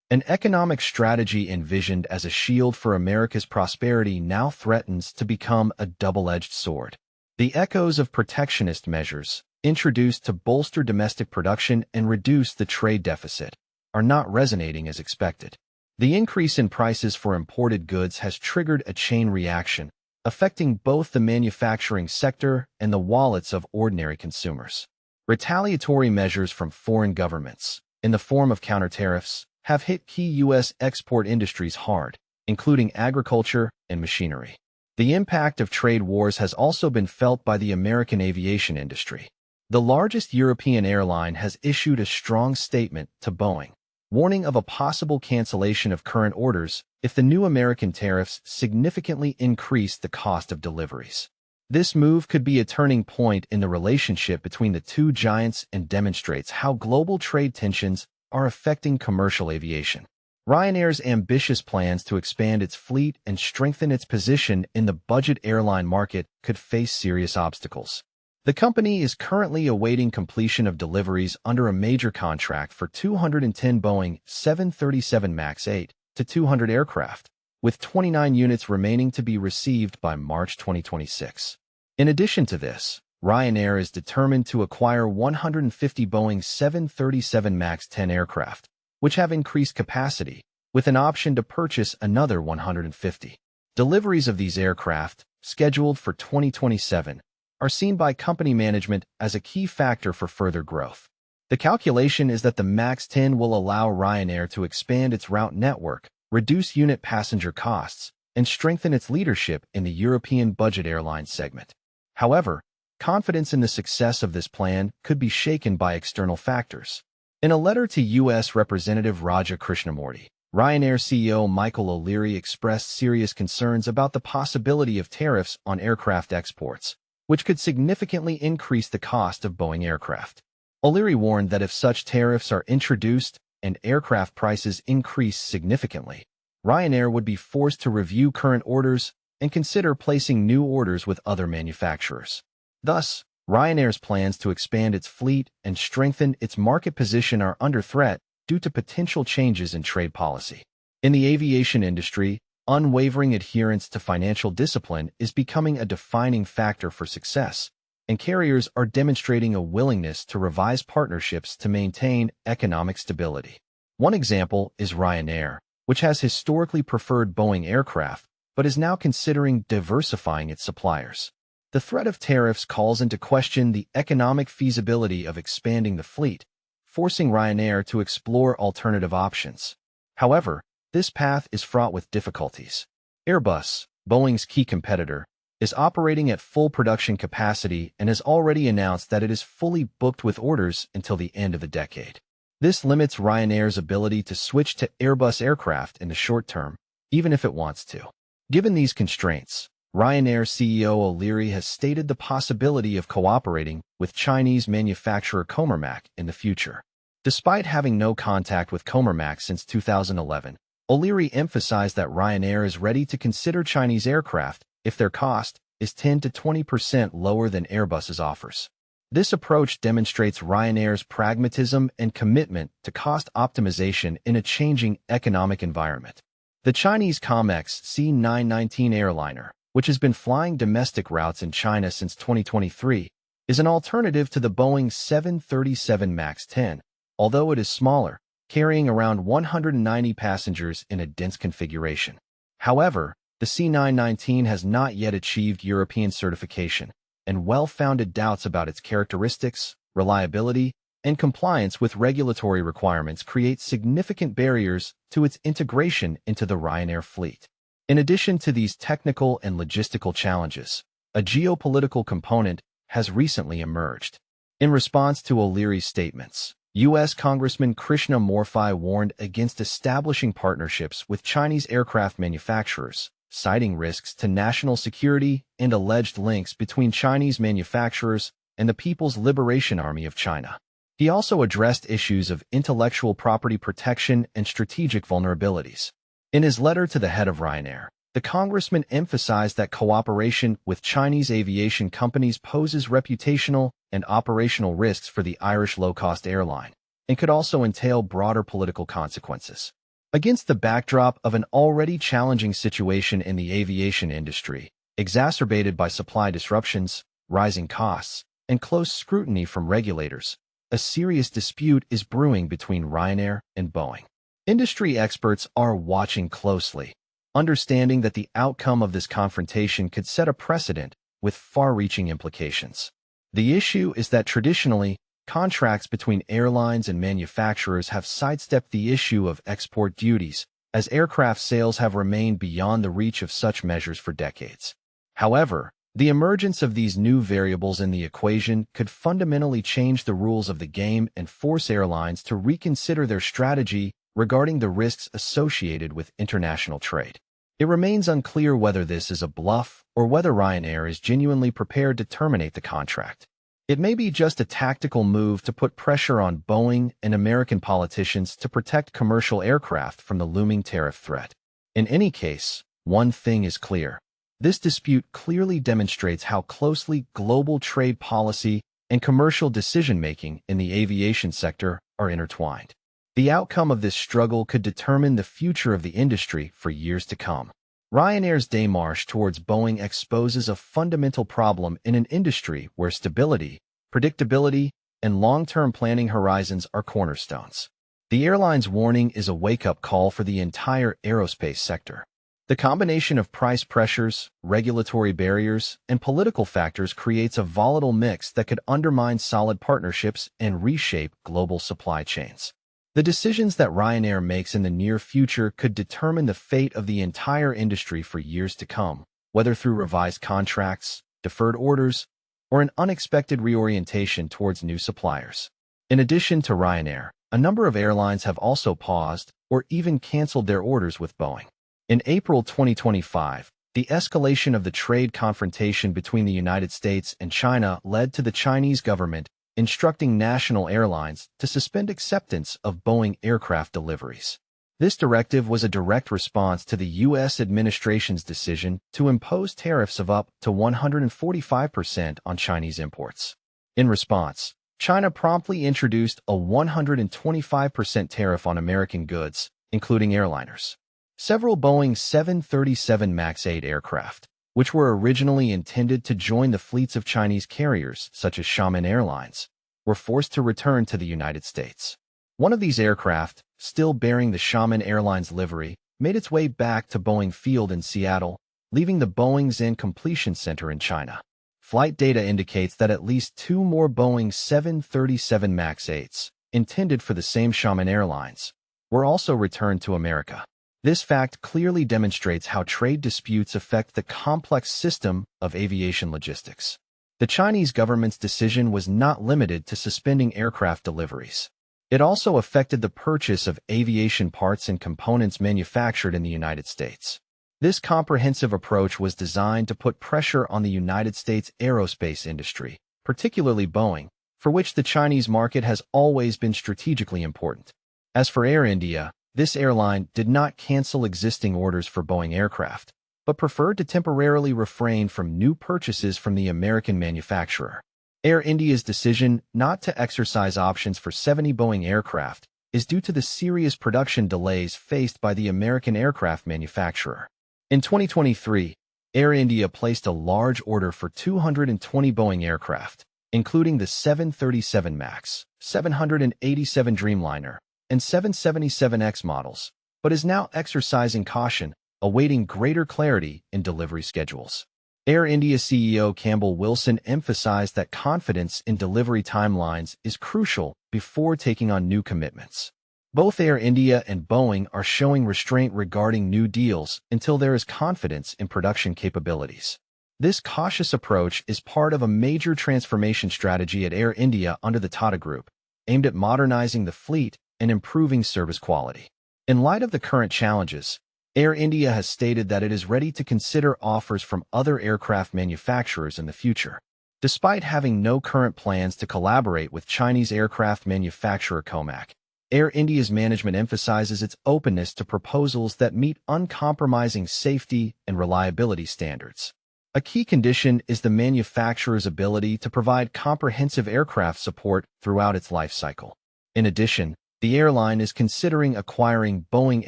An economic strategy envisioned as a shield for America's prosperity now threatens to become a double-edged sword. The echoes of protectionist measures, introduced to bolster domestic production and reduce the trade deficit, are not resonating as expected. The increase in prices for imported goods has triggered a chain reaction, affecting both the manufacturing sector and the wallets of ordinary consumers. Retaliatory measures from foreign governments, in the form of counter-tariffs, have hit key U.S. export industries hard, including agriculture and machinery. The impact of trade wars has also been felt by the American aviation industry. The largest European airline has issued a strong statement to Boeing, warning of a possible cancellation of current orders if the new American tariffs significantly increase the cost of deliveries. This move could be a turning point in the relationship between the two giants and demonstrates how global trade tensions are affecting commercial aviation. Ryanair's ambitious plans to expand its fleet and strengthen its position in the budget airline market could face serious obstacles. The company is currently awaiting completion of deliveries under a major contract for 210 Boeing 737 MAX 8 to 200 aircraft, with 29 units remaining to be received by March 2026. In addition to this, Ryanair is determined to acquire 150 Boeing 737 MAX 10 aircraft, which have increased capacity, with an option to purchase another 150. Deliveries of these aircraft, scheduled for 2027, are seen by company management as a key factor for further growth. The calculation is that the MAX 10 will allow Ryanair to expand its route network, reduce unit passenger costs, and strengthen its leadership in the European budget airline segment. However, confidence in the success of this plan could be shaken by external factors. In a letter to U.S. Representative Raja Krishnamurthy, Ryanair CEO Michael O'Leary expressed serious concerns about the possibility of tariffs on aircraft exports, which could significantly increase the cost of Boeing aircraft. O'Leary warned that if such tariffs are introduced and aircraft prices increase significantly, Ryanair would be forced to review current orders and consider placing new orders with other manufacturers. Thus, Ryanair's plans to expand its fleet and strengthen its market position are under threat due to potential changes in trade policy. In the aviation industry, unwavering adherence to financial discipline is becoming a defining factor for success, and carriers are demonstrating a willingness to revise partnerships to maintain economic stability. One example is Ryanair, which has historically preferred Boeing aircraft, but is now considering diversifying its suppliers. The threat of tariffs calls into question the economic feasibility of expanding the fleet, forcing Ryanair to explore alternative options. However, this path is fraught with difficulties. Airbus, Boeing's key competitor, is operating at full production capacity and has already announced that it is fully booked with orders until the end of the decade. This limits Ryanair's ability to switch to Airbus aircraft in the short term, even if it wants to. Given these constraints, Ryanair CEO O'Leary has stated the possibility of cooperating with Chinese manufacturer Comermac in the future. Despite having no contact with Comermac since 2011, O'Leary emphasized that Ryanair is ready to consider Chinese aircraft if their cost is 10 to 20% lower than Airbus's offers. This approach demonstrates Ryanair's pragmatism and commitment to cost optimization in a changing economic environment. The Chinese COMEX C919 airliner, which has been flying domestic routes in China since 2023, is an alternative to the Boeing 737 MAX 10, although it is smaller, carrying around 190 passengers in a dense configuration. However, the C919 has not yet achieved European certification, and well-founded doubts about its characteristics, reliability, and compliance with regulatory requirements create significant barriers to its integration into the Ryanair fleet. In addition to these technical and logistical challenges, a geopolitical component has recently emerged. In response to O'Leary's statements, U.S. Congressman Krishna Murthy warned against establishing partnerships with Chinese aircraft manufacturers, citing risks to national security and alleged links between Chinese manufacturers and the People's Liberation Army of China. He also addressed issues of intellectual property protection and strategic vulnerabilities. In his letter to the head of Ryanair, the congressman emphasized that cooperation with Chinese aviation companies poses reputational and operational risks for the Irish low-cost airline, and could also entail broader political consequences. Against the backdrop of an already challenging situation in the aviation industry, exacerbated by supply disruptions, rising costs, and close scrutiny from regulators, a serious dispute is brewing between Ryanair and Boeing. Industry experts are watching closely, understanding that the outcome of this confrontation could set a precedent with far-reaching implications. The issue is that traditionally, contracts between airlines and manufacturers have sidestepped the issue of export duties, as aircraft sales have remained beyond the reach of such measures for decades. However, the emergence of these new variables in the equation could fundamentally change the rules of the game and force airlines to reconsider their strategy regarding the risks associated with international trade. It remains unclear whether this is a bluff or whether Ryanair is genuinely prepared to terminate the contract. It may be just a tactical move to put pressure on Boeing and American politicians to protect commercial aircraft from the looming tariff threat. In any case, one thing is clear. This dispute clearly demonstrates how closely global trade policy and commercial decision-making in the aviation sector are intertwined. The outcome of this struggle could determine the future of the industry for years to come. Ryanair's démarche towards Boeing exposes a fundamental problem in an industry where stability, predictability, and long-term planning horizons are cornerstones. The airline's warning is a wake-up call for the entire aerospace sector. The combination of price pressures, regulatory barriers, and political factors creates a volatile mix that could undermine solid partnerships and reshape global supply chains. The decisions that Ryanair makes in the near future could determine the fate of the entire industry for years to come, whether through revised contracts, deferred orders, or an unexpected reorientation towards new suppliers. In addition to Ryanair, a number of airlines have also paused or even canceled their orders with Boeing. In April 2025, the escalation of the trade confrontation between the United States and China led to the Chinese government instructing national airlines to suspend acceptance of Boeing aircraft deliveries. This directive was a direct response to the U.S. administration's decision to impose tariffs of up to 145% on Chinese imports. In response, China promptly introduced a 125% tariff on American goods, including airliners. Several Boeing 737 MAX 8 aircraft, which were originally intended to join the fleets of Chinese carriers such as Xiamen Airlines, were forced to return to the United States. One of these aircraft, still bearing the Xiamen Airlines livery, made its way back to Boeing Field in Seattle, leaving the Boeing Zen Completion Center in China. Flight data indicates that at least 2 more Boeing 737 MAX 8s, intended for the same Xiamen Airlines, were also returned to America. This fact clearly demonstrates how trade disputes affect the complex system of aviation logistics. The Chinese government's decision was not limited to suspending aircraft deliveries. It also affected the purchase of aviation parts and components manufactured in the United States. This comprehensive approach was designed to put pressure on the United States aerospace industry, particularly Boeing, for which the Chinese market has always been strategically important. As for Air India, this airline did not cancel existing orders for Boeing aircraft, but preferred to temporarily refrain from new purchases from the American manufacturer. Air India's decision not to exercise options for 70 Boeing aircraft is due to the serious production delays faced by the American aircraft manufacturer. In 2023, Air India placed a large order for 220 Boeing aircraft, including the 737 MAX, 787 Dreamliner, and 777X models, but is now exercising caution, awaiting greater clarity in delivery schedules. Air India CEO Campbell Wilson emphasized that confidence in delivery timelines is crucial before taking on new commitments. Both Air India and Boeing are showing restraint regarding new deals until there is confidence in production capabilities. This cautious approach is part of a major transformation strategy at Air India under the Tata Group, aimed at modernizing the fleet and improving service quality. In light of the current challenges, Air India has stated that it is ready to consider offers from other aircraft manufacturers in the future. Despite having no current plans to collaborate with Chinese aircraft manufacturer Comac, Air India's management emphasizes its openness to proposals that meet uncompromising safety and reliability standards. A key condition is the manufacturer's ability to provide comprehensive aircraft support throughout its life cycle. In addition, the airline is considering acquiring Boeing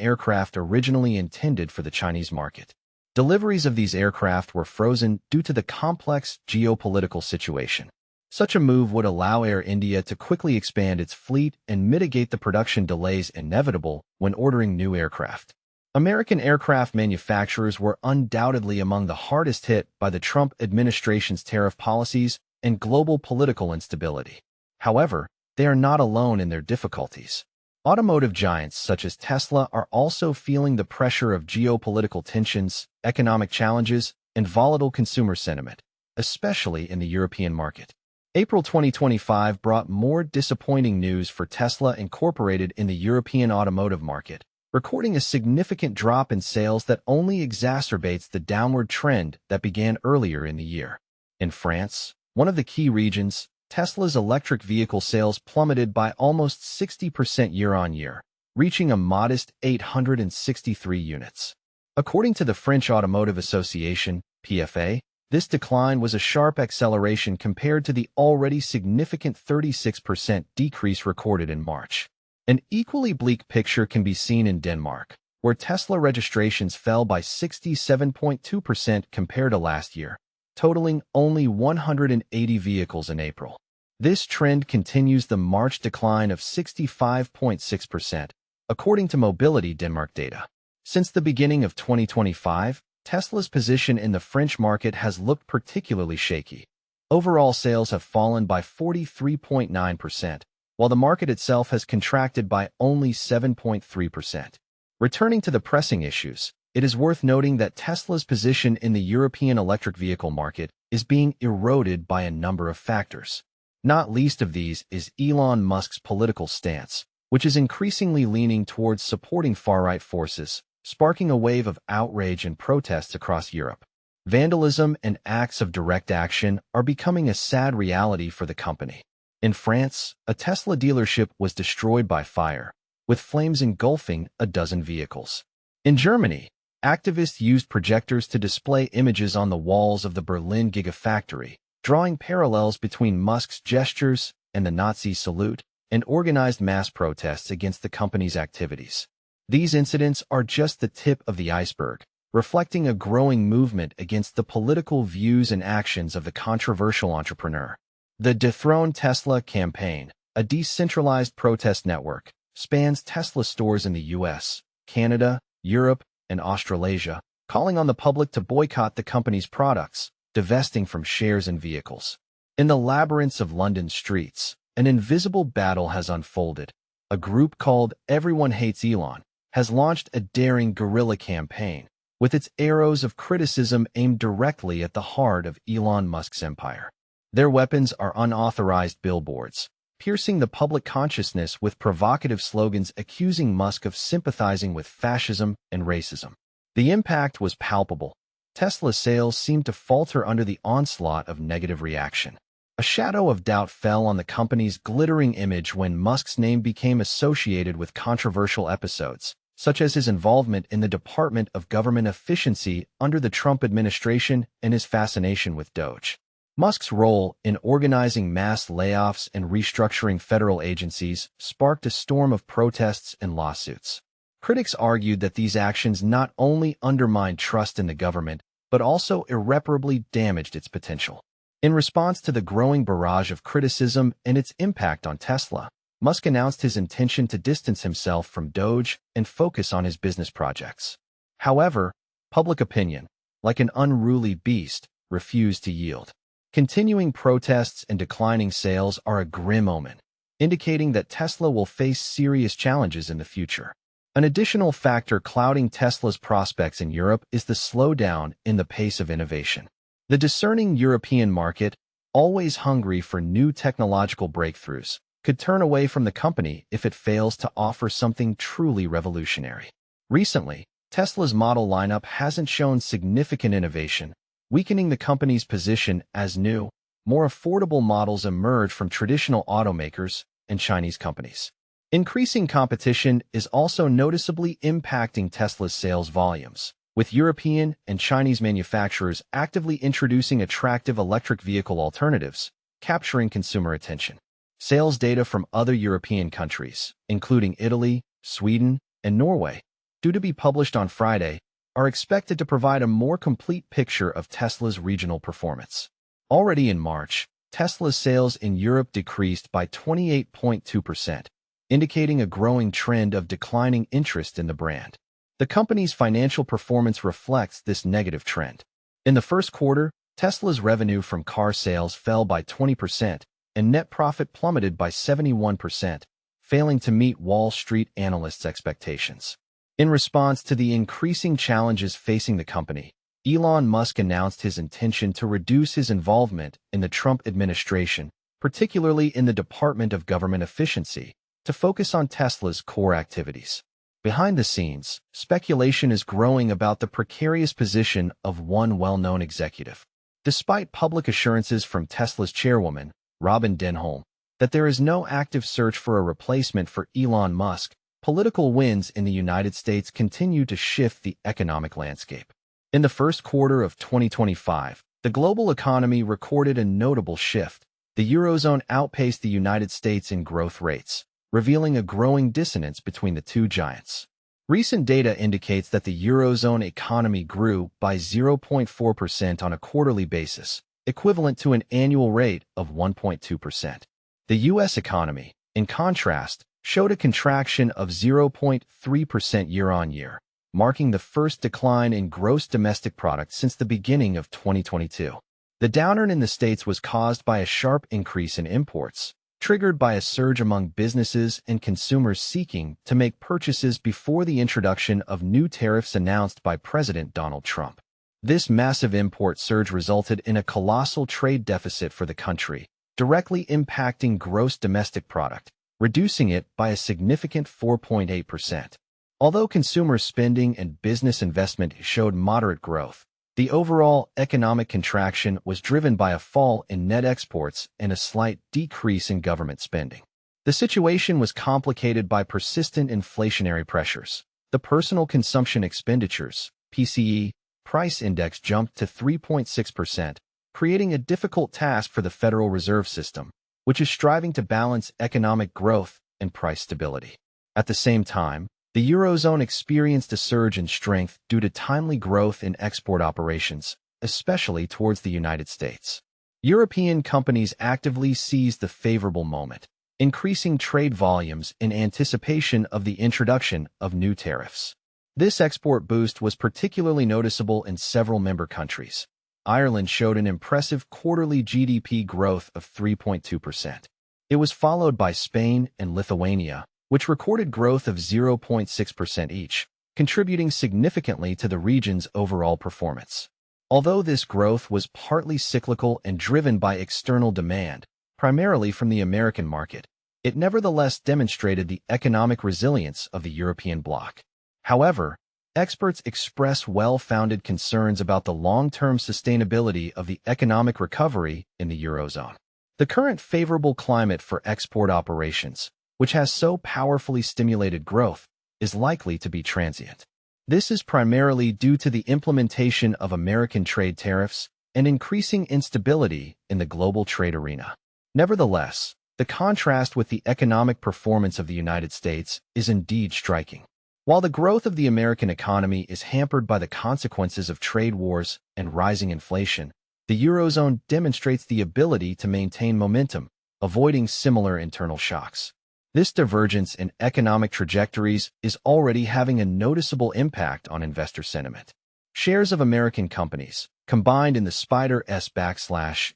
aircraft originally intended for the Chinese market. Deliveries of these aircraft were frozen due to the complex geopolitical situation. Such a move would allow Air India to quickly expand its fleet and mitigate the production delays inevitable when ordering new aircraft. American aircraft manufacturers were undoubtedly among the hardest hit by the Trump administration's tariff policies and global political instability. However, they are not alone in their difficulties. Automotive giants such as Tesla are also feeling the pressure of geopolitical tensions, economic challenges, and volatile consumer sentiment, especially in the European market. April 2025 brought more disappointing news for Tesla Incorporated in the European automotive market, recording a significant drop in sales that only exacerbates the downward trend that began earlier in the year. In France, one of the key regions, Tesla's electric vehicle sales plummeted by almost 60% year-on-year, reaching a modest 863 units. According to the French Automotive Association, PFA, this decline was a sharp acceleration compared to the already significant 36% decrease recorded in March. An equally bleak picture can be seen in Denmark, where Tesla registrations fell by 67.2% compared to last year, totaling only 180 vehicles in April. This trend continues the March decline of 65.6%, according to Mobility Denmark data. Since the beginning of 2025, Tesla's position in the French market has looked particularly shaky. Overall sales have fallen by 43.9%, while the market itself has contracted by only 7.3%. Returning to the pressing issues, it is worth noting that Tesla's position in the European electric vehicle market is being eroded by a number of factors. Not least of these is Elon Musk's political stance, which is increasingly leaning towards supporting far-right forces, sparking a wave of outrage and protests across Europe. Vandalism and acts of direct action are becoming a sad reality for the company. In France, a Tesla dealership was destroyed by fire, with flames engulfing a dozen vehicles. In Germany, activists used projectors to display images on the walls of the Berlin Gigafactory, drawing parallels between Musk's gestures and the Nazi salute, and organized mass protests against the company's activities. These incidents are just the tip of the iceberg, reflecting a growing movement against the political views and actions of the controversial entrepreneur. The Dethrone Tesla campaign, a decentralized protest network, spans Tesla stores in the US, Canada, Europe, and Australasia, calling on the public to boycott the company's products, divesting from shares in vehicles. In the labyrinths of London streets, an invisible battle has unfolded. A group called Everyone Hates Elon has launched a daring guerrilla campaign, with its arrows of criticism aimed directly at the heart of Elon Musk's empire. Their weapons are unauthorized billboards, piercing the public consciousness with provocative slogans accusing Musk of sympathizing with fascism and racism. The impact was palpable. Tesla sales seemed to falter under the onslaught of negative reaction. A shadow of doubt fell on the company's glittering image when Musk's name became associated with controversial episodes, such as his involvement in the Department of Government Efficiency under the Trump administration and his fascination with Doge. Musk's role in organizing mass layoffs and restructuring federal agencies sparked a storm of protests and lawsuits. Critics argued that these actions not only undermined trust in the government, but also irreparably damaged its potential. In response to the growing barrage of criticism and its impact on Tesla, Musk announced his intention to distance himself from Doge and focus on his business projects. However, public opinion, like an unruly beast, refused to yield. Continuing protests and declining sales are a grim omen, indicating that Tesla will face serious challenges in the future. An additional factor clouding Tesla's prospects in Europe is the slowdown in the pace of innovation. The discerning European market, always hungry for new technological breakthroughs, could turn away from the company if it fails to offer something truly revolutionary. Recently, Tesla's model lineup hasn't shown significant innovation, weakening the company's position as new, more affordable models emerge from traditional automakers and Chinese companies. Increasing competition is also noticeably impacting Tesla's sales volumes, with European and Chinese manufacturers actively introducing attractive electric vehicle alternatives, capturing consumer attention. Sales data from other European countries, including Italy, Sweden, and Norway, due to be published on Friday, are expected to provide a more complete picture of Tesla's regional performance. Already in March, Tesla's sales in Europe decreased by 28.2%, indicating a growing trend of declining interest in the brand. The company's financial performance reflects this negative trend. In the first quarter, Tesla's revenue from car sales fell by 20%, and net profit plummeted by 71%, failing to meet Wall Street analysts' expectations. In response to the increasing challenges facing the company, Elon Musk announced his intention to reduce his involvement in the Trump administration, particularly in the Department of Government Efficiency, to focus on Tesla's core activities. Behind the scenes, speculation is growing about the precarious position of one well-known executive. Despite public assurances from Tesla's chairwoman, Robin Denholm, that there is no active search for a replacement for Elon Musk, political winds in the United States continue to shift the economic landscape. In the first quarter of 2025, the global economy recorded a notable shift. The Eurozone outpaced the United States in growth rates, revealing a growing dissonance between the two giants. Recent data indicates that the Eurozone economy grew by 0.4% on a quarterly basis, equivalent to an annual rate of 1.2%. The U.S. economy, in contrast, showed a contraction of 0.3% year-on-year, marking the first decline in gross domestic product since the beginning of 2022. The downturn in the States was caused by a sharp increase in imports, triggered by a surge among businesses and consumers seeking to make purchases before the introduction of new tariffs announced by President Donald Trump. This massive import surge resulted in a colossal trade deficit for the country, directly impacting gross domestic product, reducing it by a significant 4.8%. Although consumer spending and business investment showed moderate growth, the overall economic contraction was driven by a fall in net exports and a slight decrease in government spending. The situation was complicated by persistent inflationary pressures. The Personal Consumption Expenditures (PCE) price index jumped to 3.6%, creating a difficult task for the Federal Reserve System, which is striving to balance economic growth and price stability. At the same time, the Eurozone experienced a surge in strength due to timely growth in export operations, especially towards the United States. European companies actively seized the favorable moment, increasing trade volumes in anticipation of the introduction of new tariffs. This export boost was particularly noticeable in several member countries. Ireland showed an impressive quarterly GDP growth of 3.2%. It was followed by Spain and Lithuania, which recorded growth of 0.6% each, contributing significantly to the region's overall performance. Although this growth was partly cyclical and driven by external demand, primarily from the American market, it nevertheless demonstrated the economic resilience of the European bloc. However, experts express well-founded concerns about the long-term sustainability of the economic recovery in the Eurozone. The current favorable climate for export operations, which has so powerfully stimulated growth, is likely to be transient. This is primarily due to the implementation of American trade tariffs and increasing instability in the global trade arena. Nevertheless, the contrast with the economic performance of the United States is indeed striking. While the growth of the American economy is hampered by the consequences of trade wars and rising inflation, the Eurozone demonstrates the ability to maintain momentum, avoiding similar internal shocks. This divergence in economic trajectories is already having a noticeable impact on investor sentiment. Shares of American companies, combined in the SPDR S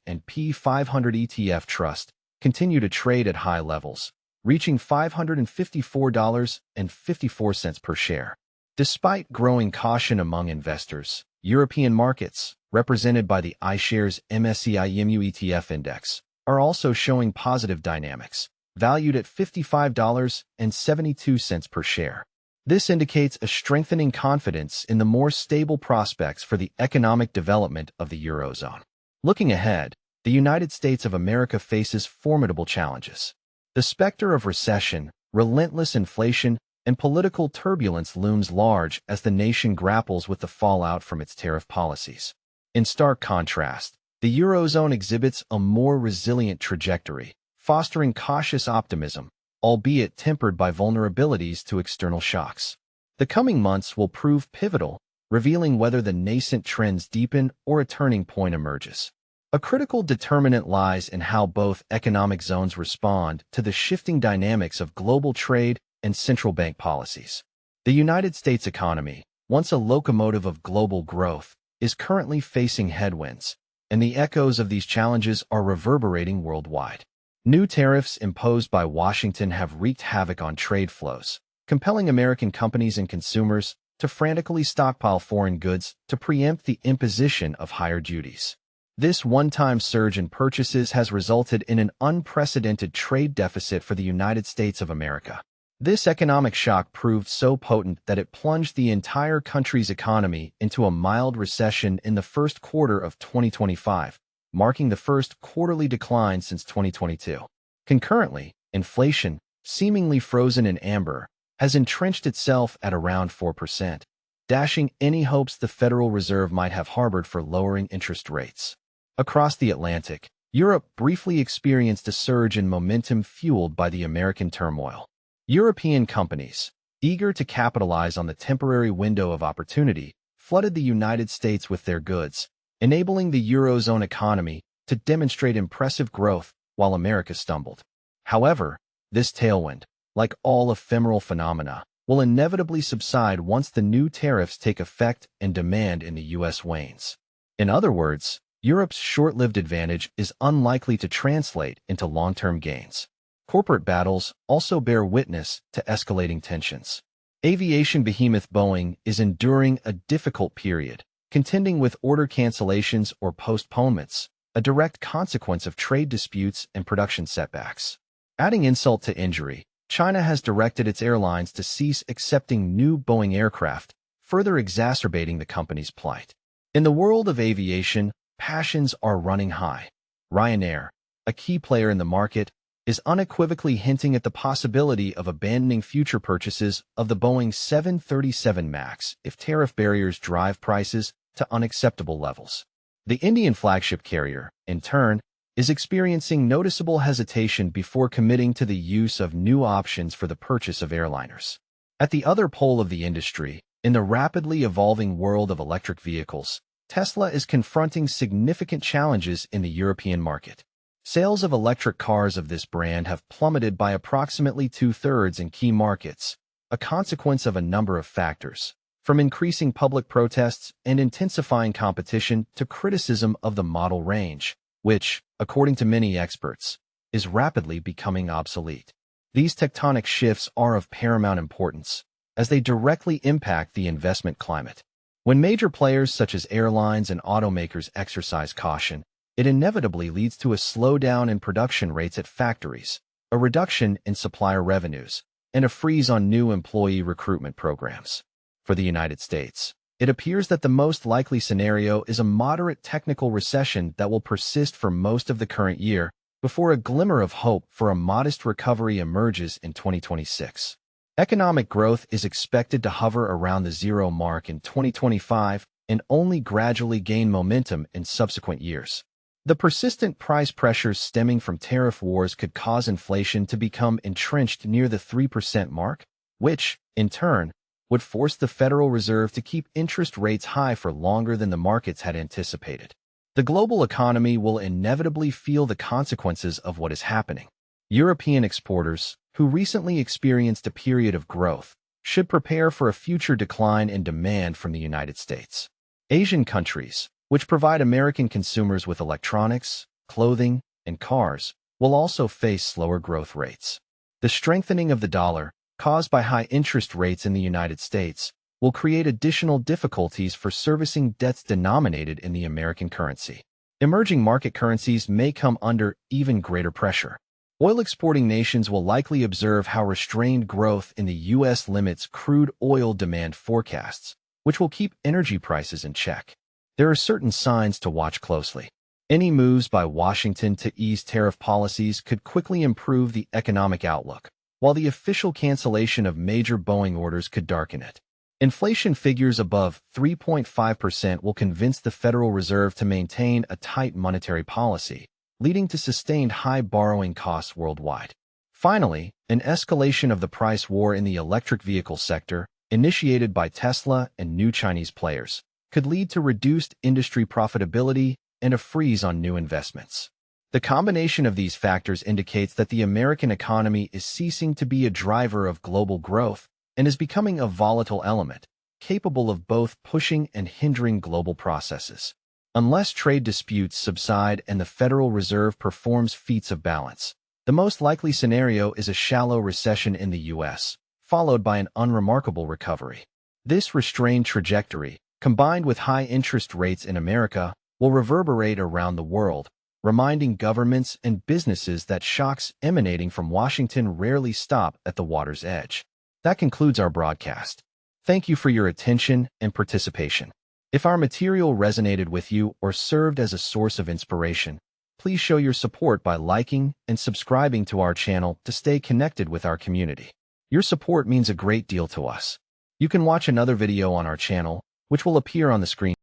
and P500 ETF Trust, continue to trade at high levels, reaching $554.54 per share. Despite growing caution among investors, European markets, represented by the iShares MSCI EMU ETF Index, are also showing positive dynamics, valued at $55.72 per share. This indicates a strengthening confidence in the more stable prospects for the economic development of the Eurozone. Looking ahead, the United States of America faces formidable challenges. The specter of recession, relentless inflation, and political turbulence looms large as the nation grapples with the fallout from its tariff policies. In stark contrast, the Eurozone exhibits a more resilient trajectory, fostering cautious optimism, albeit tempered by vulnerabilities to external shocks. The coming months will prove pivotal, revealing whether the nascent trends deepen or a turning point emerges. A critical determinant lies in how both economic zones respond to the shifting dynamics of global trade and central bank policies. The United States economy, once a locomotive of global growth, is currently facing headwinds, and the echoes of these challenges are reverberating worldwide. New tariffs imposed by Washington have wreaked havoc on trade flows, compelling American companies and consumers to frantically stockpile foreign goods to preempt the imposition of higher duties. This one-time surge in purchases has resulted in an unprecedented trade deficit for the United States of America. This economic shock proved so potent that it plunged the entire country's economy into a mild recession in the first quarter of 2025, marking the first quarterly decline since 2022. Concurrently, inflation, seemingly frozen in amber, has entrenched itself at around 4%, dashing any hopes the Federal Reserve might have harbored for lowering interest rates. Across the Atlantic, Europe briefly experienced a surge in momentum fueled by the American turmoil. European companies, eager to capitalize on the temporary window of opportunity, flooded the United States with their goods, enabling the Eurozone economy to demonstrate impressive growth while America stumbled. However, this tailwind, like all ephemeral phenomena, will inevitably subside once the new tariffs take effect and demand in the U.S. wanes. In other words, Europe's short-lived advantage is unlikely to translate into long-term gains. Corporate battles also bear witness to escalating tensions. Aviation behemoth Boeing is enduring a difficult period, contending with order cancellations or postponements, a direct consequence of trade disputes and production setbacks. Adding insult to injury, China has directed its airlines to cease accepting new Boeing aircraft, further exacerbating the company's plight. In the world of aviation, passions are running high. Ryanair, a key player in the market, is unequivocally hinting at the possibility of abandoning future purchases of the Boeing 737 MAX if tariff barriers drive prices to unacceptable levels. The Indian flagship carrier, in turn, is experiencing noticeable hesitation before committing to the use of new options for the purchase of airliners. At the other pole of the industry, in the rapidly evolving world of electric vehicles, Tesla is confronting significant challenges in the European market. Sales of electric cars of this brand have plummeted by approximately two-thirds in key markets, a consequence of a number of factors, from increasing public protests and intensifying competition to criticism of the model range, which, according to many experts, is rapidly becoming obsolete. These tectonic shifts are of paramount importance, as they directly impact the investment climate. When major players such as airlines and automakers exercise caution, it inevitably leads to a slowdown in production rates at factories, a reduction in supplier revenues, and a freeze on new employee recruitment programs. For the United States, it appears that the most likely scenario is a moderate technical recession that will persist for most of the current year before a glimmer of hope for a modest recovery emerges in 2026. Economic growth is expected to hover around the zero mark in 2025 and only gradually gain momentum in subsequent years. The persistent price pressures stemming from tariff wars could cause inflation to become entrenched near the 3% mark, which, in turn, would force the Federal Reserve to keep interest rates high for longer than the markets had anticipated. The global economy will inevitably feel the consequences of what is happening. European exporters, who recently experienced a period of growth, should prepare for a future decline in demand from the United States. Asian countries, which provide American consumers with electronics, clothing, and cars, will also face slower growth rates. The strengthening of the dollar, caused by high interest rates in the United States, will create additional difficulties for servicing debts denominated in the American currency. Emerging market currencies may come under even greater pressure. Oil-exporting nations will likely observe how restrained growth in the U.S. limits crude oil demand forecasts, which will keep energy prices in check. There are certain signs to watch closely. Any moves by Washington to ease tariff policies could quickly improve the economic outlook, while the official cancellation of major Boeing orders could darken it. Inflation figures above 3.5% will convince the Federal Reserve to maintain a tight monetary policy, leading to sustained high borrowing costs worldwide. Finally, an escalation of the price war in the electric vehicle sector, initiated by Tesla and new Chinese players, could lead to reduced industry profitability and a freeze on new investments. The combination of these factors indicates that the American economy is ceasing to be a driver of global growth and is becoming a volatile element, capable of both pushing and hindering global processes. Unless trade disputes subside and the Federal Reserve performs feats of balance, the most likely scenario is a shallow recession in the U.S., followed by an unremarkable recovery. This restrained trajectory, combined with high interest rates in America, will reverberate around the world, reminding governments and businesses that shocks emanating from Washington rarely stop at the water's edge. That concludes our broadcast. Thank you for your attention and participation. If our material resonated with you or served as a source of inspiration, please show your support by liking and subscribing to our channel to stay connected with our community. Your support means a great deal to us. You can watch another video on our channel, which will appear on the screen.